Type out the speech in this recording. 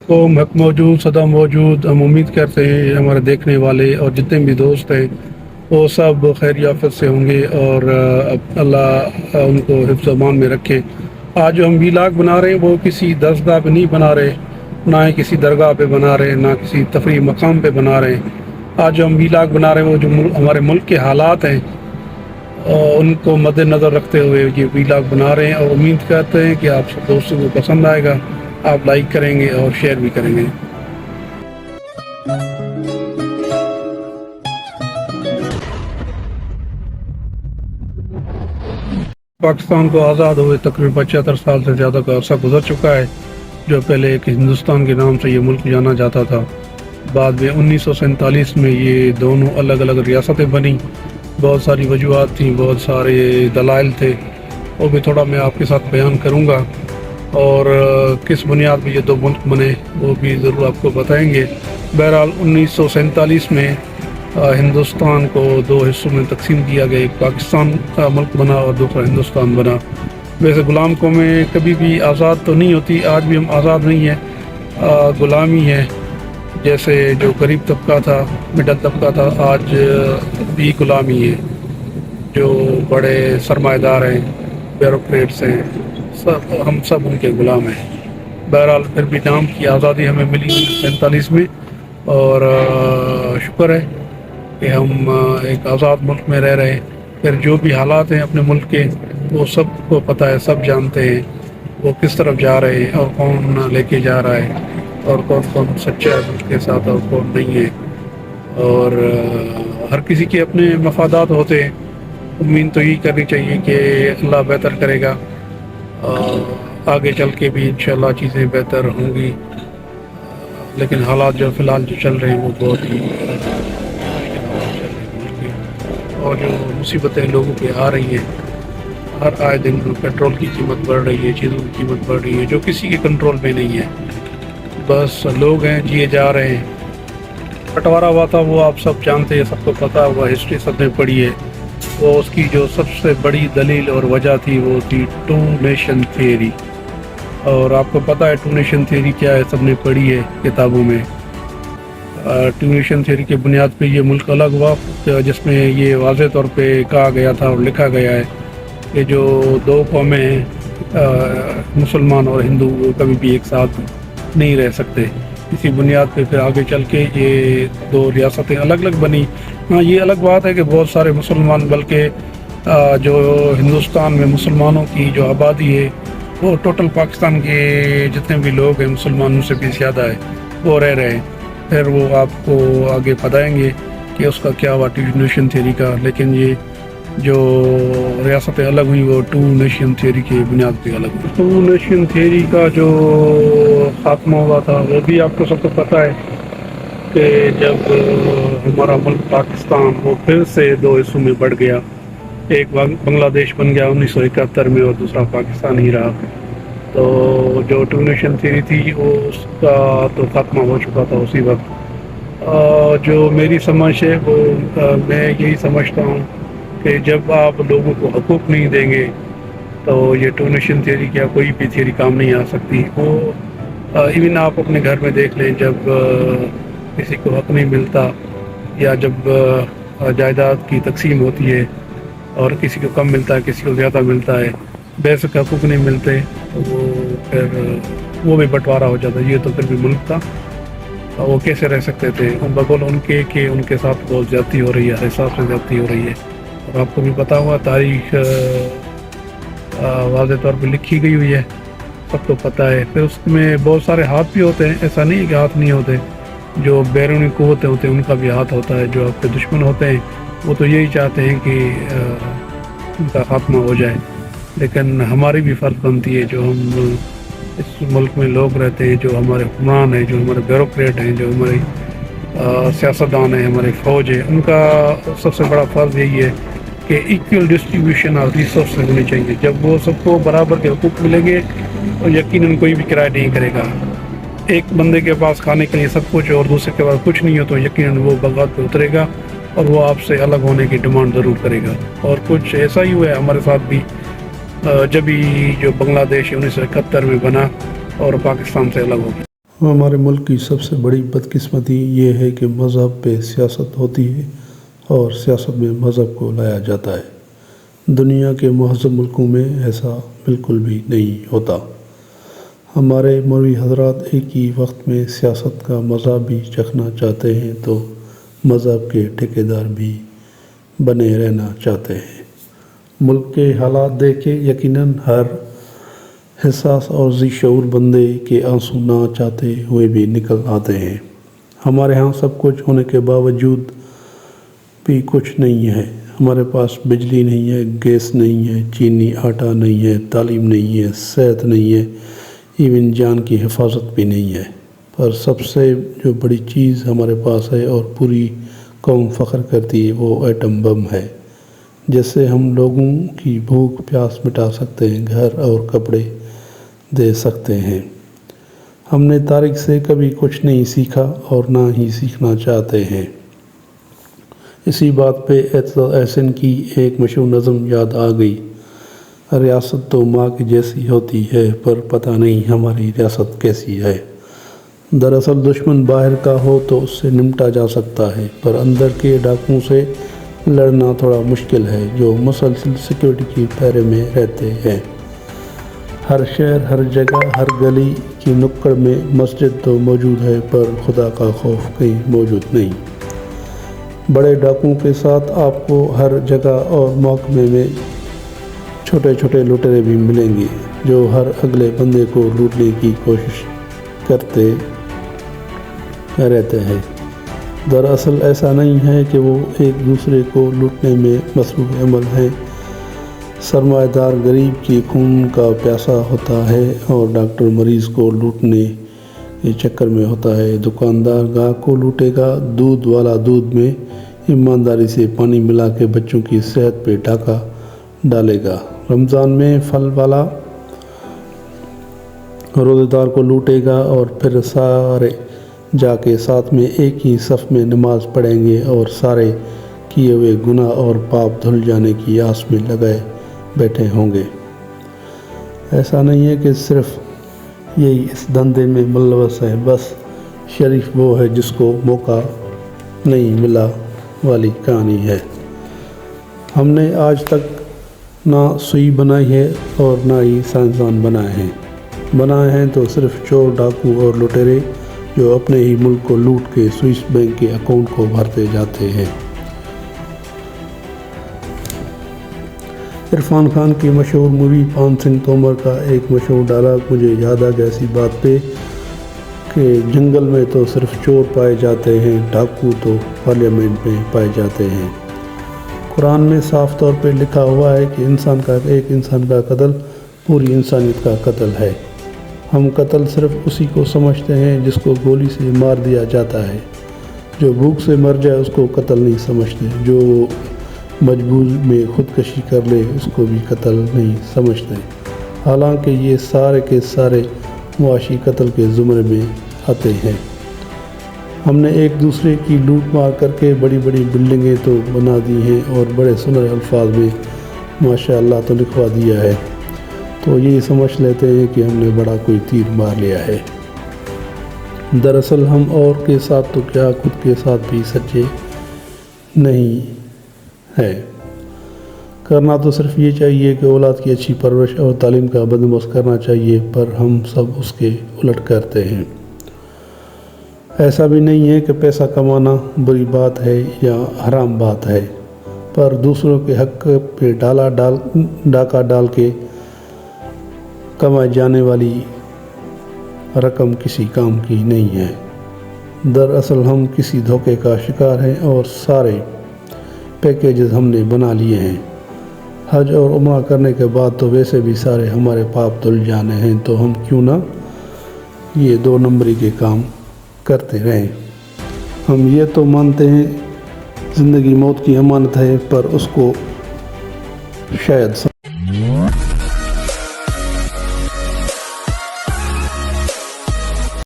تو حق موجود سدا موجود، ہم امید کرتے ہیں ہمارے دیکھنے والے اور جتنے بھی دوست ہیں وہ سب خیر یافت سے ہوں گے، اور اللہ ان کو حفظ و امان میں رکھے۔ آج جو ہم ویلاگ بنا رہے ہیں وہ کسی درسگاہ پہ نہیں بنا رہے، نہ ہی کسی درگاہ پہ بنا رہے، نہ کسی تفریح مقام پہ بنا رہے ہیں۔ آج جو ہم ویلاگ بنا رہے ہیں وہ جو ہمارے ملک کے حالات ہیں ان کو مد نظر رکھتے ہوئے یہ ویلاگ بنا رہے ہیں، اور امید کرتے ہیں کہ آپ سب دوستوں کو پسند آئے گا، آپ لائک کریں گے اور شیئر بھی کریں گے۔ پاکستان کو آزاد ہوئے تقریباً 75 سال سے زیادہ کا عرصہ گزر چکا ہے۔ جو پہلے ایک ہندوستان کے نام سے یہ ملک جانا جاتا تھا، بعد میں 1947 میں یہ دونوں الگ الگ ریاستیں بنی۔ بہت ساری وجوہات تھیں، بہت سارے دلائل تھے، وہ بھی تھوڑا میں آپ کے ساتھ بیان کروں گا، اور کس بنیاد پہ یہ دو ملک بنے وہ بھی ضرور آپ کو بتائیں گے۔ بہرحال 1947 میں ہندوستان کو دو حصوں میں تقسیم کیا گیا، ایک پاکستان کا ملک بنا اور دوسرا ہندوستان بنا۔ ویسے غلام قومیں کبھی بھی آزاد تو نہیں ہوتی، آج بھی ہم آزاد نہیں ہیں، غلامی ہے۔ جیسے جو غریب طبقہ تھا، مڈل طبقہ تھا، آج بھی غلامی ہے۔ جو بڑے سرمایہ دار ہیں، بیوروکریٹس ہیں، ہم سب ان کے غلام ہیں۔ بہرحال پھر بھی نام کی آزادی ہمیں ملی 1947 میں، اور شکر ہے کہ ہم ایک آزاد ملک میں رہ رہے ہیں۔ پھر جو بھی حالات ہیں اپنے ملک کے وہ سب کو پتہ ہے، سب جانتے ہیں وہ کس طرف جا رہے ہیں اور کون لے کے جا رہا ہے، اور کون کون سچا ہے ملک کے ساتھ اور کون نہیں ہے، اور ہر کسی کے اپنے مفادات ہوتے ہیں۔ امید تو یہی کرنی چاہیے کہ اللہ بہتر کرے گا، آگے چل کے بھی انشاءاللہ چیزیں بہتر ہوں گی، لیکن حالات جو فی الحال جو چل رہے ہیں وہ بہت ہی اور جو مصیبتیں لوگوں پہ آ رہی ہیں، ہر آئے دن پیٹرول کی قیمت بڑھ رہی ہے، چیزوں کی قیمت بڑھ رہی ہے جو کسی کے کنٹرول میں نہیں ہے، بس لوگ ہیں جیے جا رہے ہیں۔ بٹوارا ہوا تھا وہ آپ سب جانتے ہیں، سب کو پتہ ہوا، ہسٹری سب نے پڑھی ہے۔ وہ اس کی جو سب سے بڑی دلیل اور وجہ تھی وہ تھی ٹو نیشن تھیوری، اور آپ کو پتہ ہے ٹو نیشن تھیوری کیا ہے، سب نے پڑھی ہے کتابوں میں۔ ٹو نیشن تھیوری کے بنیاد پہ یہ ملک الگ ہوا، جس میں یہ واضح طور پہ کہا گیا تھا اور لکھا گیا ہے کہ جو دو قومیں ہیں، مسلمان اور ہندو، وہ کبھی بھی ایک ساتھ نہیں رہ سکتے۔ اسی بنیاد پہ پھر آگے چل کے یہ دو ریاستیں الگ الگ بنی۔ ہاں یہ الگ بات ہے کہ بہت سارے مسلمان، بلکہ جو ہندوستان میں مسلمانوں کی جو آبادی ہے وہ ٹوٹل پاکستان کے جتنے بھی لوگ ہیں مسلمانوں سے بھی زیادہ ہے، وہ رہ رہے ہیں۔ پھر وہ آپ کو آگے بتائیں گے کہ اس کا کیا ہوا ٹو نیشن تھیوری کا، لیکن یہ جو ریاستیں الگ ہوئی وہ ٹو نیشن تھیوری کی بنیاد پہ الگ ہوئی۔ ٹو نیشن تھیوری کا جو خاتمہ ہوا تھا وہ بھی آپ کو سب کو پتہ ہے کہ جب ہمارا ملک پاکستان وہ پھر سے دو حصوں میں بڑھ گیا، ایک بنگلہ دیش بن گیا 1971 میں اور دوسرا پاکستان ہی رہا، تو جو ٹو نیشن تھیوری تھی اس کا تو خاتمہ ہو چکا تھا اسی وقت۔ جو میری سمجھ ہے وہ میں یہی سمجھتا ہوں کہ جب آپ لوگوں کو حقوق نہیں دیں گے تو یہ ٹو نیشن تھیوری کیا کوئی بھی تھیوری کام نہیں آ سکتی۔ وہ ایون آپ اپنے گھر میں دیکھ لیں، جب کسی کو حق نہیں ملتا یا جب جائیداد کی تقسیم ہوتی ہے اور کسی کو کم ملتا ہے کسی کو زیادہ ملتا ہے، بیسک حقوق نہیں ملتے، تو وہ پھر وہ بھی بٹوارا ہو جاتا ہے۔ یہ تو پھر بھی ملک تھا، وہ کیسے رہ سکتے تھے بقول ان کے کہ ان کے ساتھ بہت زیادتی ہو رہی ہے، حساب سے زیادتی ہو رہی ہے، اور آپ کو بھی پتا ہوا تاریخ واضح طور پہ لکھی گئی ہوئی ہے، سب کو پتہ ہے۔ پھر اس میں بہت سارے ہاتھ بھی ہوتے ہیں، ایسا نہیں کہ ہاتھ نہیں ہوتے، جو بیرونی قوتیں ہوتے ہیں ان کا بھی ہاتھ ہوتا ہے، جو آپ کے دشمن ہوتے ہیں وہ تو یہی چاہتے ہیں کہ ان کا خاتمہ ہو جائے، لیکن ہماری بھی فرض بنتی ہے جو ہم اس ملک میں لوگ رہتے ہیں، جو ہمارے حکمران ہیں، جو ہمارے بیوروکریٹ ہیں، جو ہمارے سیاستدان ہیں، ہمارے فوج ہے، ان کا سب سے بڑا فرض یہی ہے کہ ایکول ڈسٹریبیوشن آف ریسورسز ہونی چاہیے۔ جب وہ سب کو برابر کے حقوق ملیں گے تو یقیناً کوئی بھی کرایہ نہیں کرے گا۔ ایک بندے کے پاس کھانے کے لیے سب کچھ اور دوسرے کے پاس کچھ نہیں ہو تو یقیناً وہ بغاوت پہ اترے گا اور وہ آپ سے الگ ہونے کی ڈیمانڈ ضرور کرے گا، اور کچھ ایسا ہی ہوا ہے ہمارے ساتھ بھی، جب ہی جو بنگلہ دیش 1971 میں بنا اور پاکستان سے الگ ہو گیا۔ ہمارے ملک کی سب سے بڑی بدقسمتی یہ ہے کہ مذہب پہ سیاست ہوتی ہے اور سیاست میں مذہب کو لایا جاتا ہے۔ دنیا کے مہذب ملکوں میں ایسا بالکل بھی نہیں ہوتا۔ ہمارے مولوی حضرات ایک ہی وقت میں سیاست کا مزہ بھی چکھنا چاہتے ہیں تو مذہب کے ٹھیکیدار بھی بنے رہنا چاہتے ہیں۔ ملک کے حالات دیکھ کے یقیناً ہر حساس اور ذی شعور بندے کے آنسو نہ چاہتے ہوئے بھی نکل آتے ہیں۔ ہمارے ہاں سب کچھ ہونے کے باوجود بھی کچھ نہیں ہے۔ ہمارے پاس بجلی نہیں ہے، گیس نہیں ہے، چینی آٹا نہیں ہے، تعلیم نہیں ہے، صحت نہیں ہے، ایون جان کی حفاظت بھی نہیں ہے۔ پر سب سے جو بڑی چیز ہمارے پاس ہے اور پوری قوم فخر کرتی ہے وہ ایٹم بم ہے، جس سے ہم لوگوں کی بھوک پیاس مٹا سکتے ہیں، گھر اور کپڑے دے سکتے ہیں۔ ہم نے تاریخ سے کبھی کچھ نہیں سیکھا اور نہ ہی سیکھنا چاہتے ہیں۔ اسی بات پہ اعتزاز احسن کی ایک مشہور نظم یاد آ گئی: ریاست تو ماں کی جیسی ہوتی ہے پر پتہ نہیں ہماری ریاست کیسی ہے۔ دراصل دشمن باہر کا ہو تو اس سے نمٹا جا سکتا ہے، پر اندر کے ڈاکوؤں سے لڑنا تھوڑا مشکل ہے جو مسلسل سیکیورٹی کی پہرے میں رہتے ہیں۔ ہر شہر، ہر جگہ، ہر گلی کی نکڑ میں مسجد تو موجود ہے پر خدا کا خوف کہیں موجود نہیں۔ بڑے ڈاکوؤں کے ساتھ آپ کو ہر جگہ اور محکمے میں چھوٹے چھوٹے لٹیرے بھی ملیں گے جو ہر اگلے بندے کو لوٹنے کی کوشش کرتے رہتے ہیں۔ دراصل ایسا نہیں ہے کہ وہ ایک دوسرے کو لوٹنے میں مصروف عمل ہیں۔ سرمایہ دار غریب کی خون کا پیاسا ہوتا ہے اور ڈاکٹر مریض کو لوٹنے کے چکر میں ہوتا ہے۔ دکاندار گاہک کو لوٹے گا، دودھ والا دودھ میں ایمانداری سے پانی ملا کے بچوں کی صحت پہ ڈاکہ ڈالے گا۔ رمضان میں پھل والا روزے دار کو لوٹے گا اور پھر سارے جا کے ساتھ میں ایک ہی صف میں نماز پڑھیں گے اور سارے کیے ہوئے گناہ اور پاپ دھل جانے کی آس میں لگائے بیٹھے ہوں گے۔ ایسا نہیں ہے کہ صرف یہی اس دھندے میں ملوث ہے، بس شریف وہ ہے جس کو موقع نہیں ملا والی کہانی ہے۔ ہم نے آج تک نہ سوئی بنائی ہے اور نہ ہی سائنسدان بنائے ہیں تو صرف چور، ڈاکو اور لٹیرے جو اپنے ہی ملک کو لوٹ کے سوئس بینک کے اکاؤنٹ کو بھرتے جاتے ہیں۔ عرفان خان کی مشہور مووی پان سنگھ تومر کا ایک مشہور ڈائلاگ مجھے یاد آ گیا اسی بات پہ کہ جنگل میں تو صرف چور پائے جاتے ہیں، ڈاکو تو پارلیمنٹ میں پائے جاتے ہیں۔ قرآن میں صاف طور پہ لکھا ہوا ہے کہ ایک انسان کا قتل پوری انسانیت کا قتل ہے۔ ہم قتل صرف اسی کو سمجھتے ہیں جس کو گولی سے مار دیا جاتا ہے۔ جو بھوک سے مر جائے اس کو قتل نہیں سمجھتے، جو مجبور میں خودکشی کر لے اس کو بھی قتل نہیں سمجھتے، حالانکہ یہ سارے کے سارے معاشی قتل کے زمرے میں آتے ہیں۔ ہم نے ایک دوسرے کی لوٹ مار کر کے بڑی بڑی بلڈنگیں تو بنا دی ہیں اور بڑے سنہرے الفاظ میں ماشاء اللہ تو لکھوا دیا ہے، تو یہی سمجھ لیتے ہیں کہ ہم نے بڑا کوئی تیر مار لیا ہے۔ دراصل ہم اور کے ساتھ تو کیا خود کے ساتھ بھی سچے نہیں ہے۔ کرنا تو صرف یہ چاہیے کہ اولاد کی اچھی پرورش اور تعلیم کا بندوبست کرنا چاہیے، پر ہم سب اس کے الٹ کرتے ہیں۔ ایسا بھی نہیں ہے کہ پیسہ کمانا بری بات ہے یا حرام بات ہے، پر دوسروں کے حق پہ ڈاکہ ڈال کے کمائی جانے والی رقم کسی کام کی نہیں ہے۔ دراصل ہم کسی دھوکے کا شکار ہیں اور سارے پیکیجز ہم نے بنا لیے ہیں۔ حج اور عمرہ کرنے کے بعد تو ویسے بھی سارے ہمارے پاپ دھل جانے ہیں، تو ہم کیوں نہ یہ 2 نمبری کے کام کرتے رہیں۔ ہم یہ تو مانتے ہیں زندگی موت کی امانت ہے، پر اس کو شاید